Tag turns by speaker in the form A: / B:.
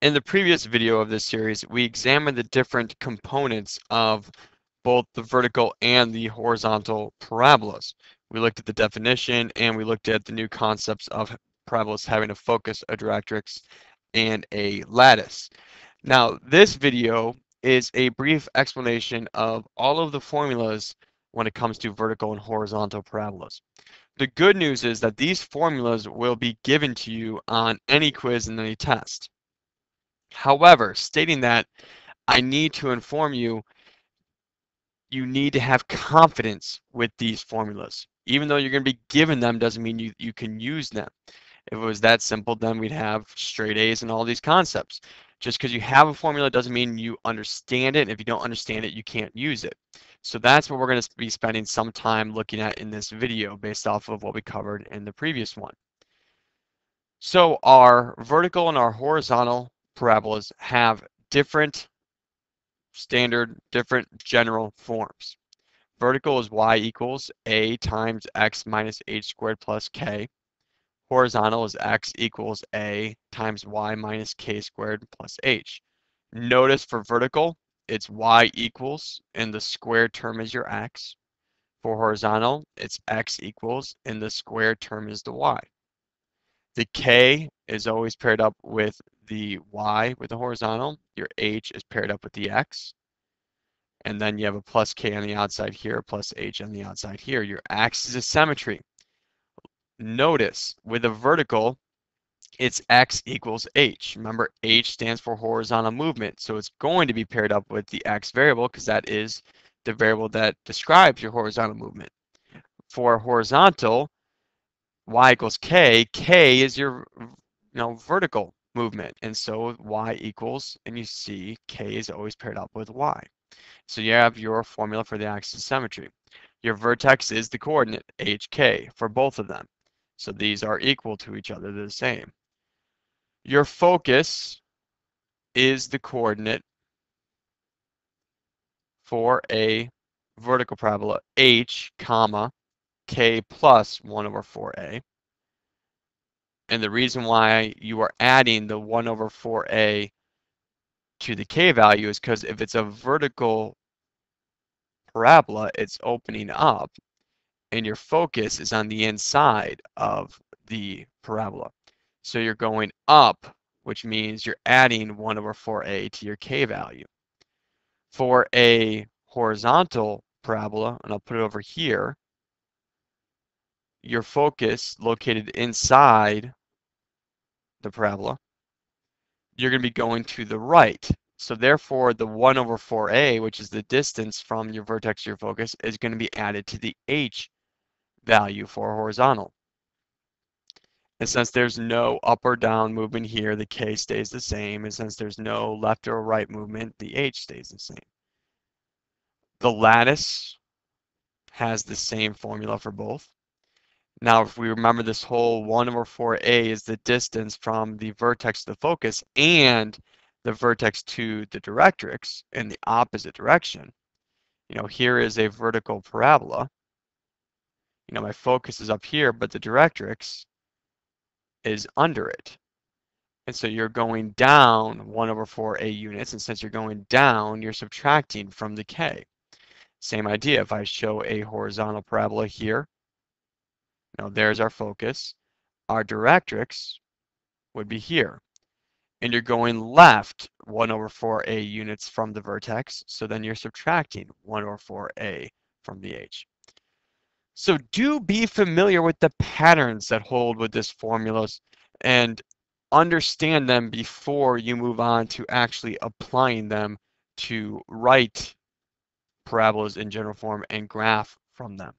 A: In the previous video of this series, we examined the different components of both the vertical and the horizontal parabolas. We looked at the definition and we looked at the new concepts of parabolas having a focus, a directrix, and a lattice. Now, this video is a brief explanation of all of the formulas when it comes to vertical and horizontal parabolas. The good news is that these formulas will be given to you on any quiz and any test. However, stating that, I need to inform you, you need to have confidence with these formulas. Even though you're going to be given them doesn't mean you can use them. If it was that simple, then we'd have straight A's and all these concepts. Just because you have a formula doesn't mean you understand it. And if you don't understand it, you can't use it. So that's what we're going to be spending some time looking at in this video based off of what we covered in the previous one. So our vertical and our horizontal parabolas have different general forms. Vertical is y equals a times x minus h squared plus k. Horizontal is x equals a times y minus k squared plus h. Notice for vertical, it's y equals, and the squared term is your x. For horizontal, it's x equals, and the squared term is the y. The k is always paired up with the y with the horizontal. Your h is paired up with the x. And then you have a plus k on the outside here, plus h on the outside here. Your axis is symmetry. Notice with a vertical, it's x equals h. Remember, h stands for horizontal movement, so it's going to be paired up with the x variable because that is the variable that describes your horizontal movement. For horizontal, y equals k. K is your vertical movement, and so y equals, and you see k is always paired up with y. So you have your formula for the axis of symmetry. Your vertex is the coordinate, hk, for both of them. So these are equal to each other, they're the same. Your focus is the coordinate for a vertical parabola, h, comma, k plus 1 over 4a. And the reason why you are adding the 1 over 4a to the k value is because if it's a vertical parabola, it's opening up, and your focus is on the inside of the parabola. So you're going up, which means you're adding 1 over 4a to your k value. For a horizontal parabola, and I'll put it over here, your focus located inside the parabola, you're going to be going to the right. So therefore, the 1 over 4a, which is the distance from your vertex to your focus, is going to be added to the h value for horizontal. And since there's no up or down movement here, the k stays the same. And since there's no left or right movement, the h stays the same. The lattice has the same formula for both. Now, if we remember, this whole 1 over 4a is the distance from the vertex to the focus and the vertex to the directrix in the opposite direction. Here is a vertical parabola. My focus is up here, but the directrix is under it. And so you're going down 1 over 4a units, and since you're going down, you're subtracting from the k. Same idea, if I show a horizontal parabola here, there's our focus. Our directrix would be here. And you're going left 1 over 4a units from the vertex, so then you're subtracting 1 over 4a from the h. So do be familiar with the patterns that hold with this formulas and understand them before you move on to actually applying them to write parabolas in general form and graph from them.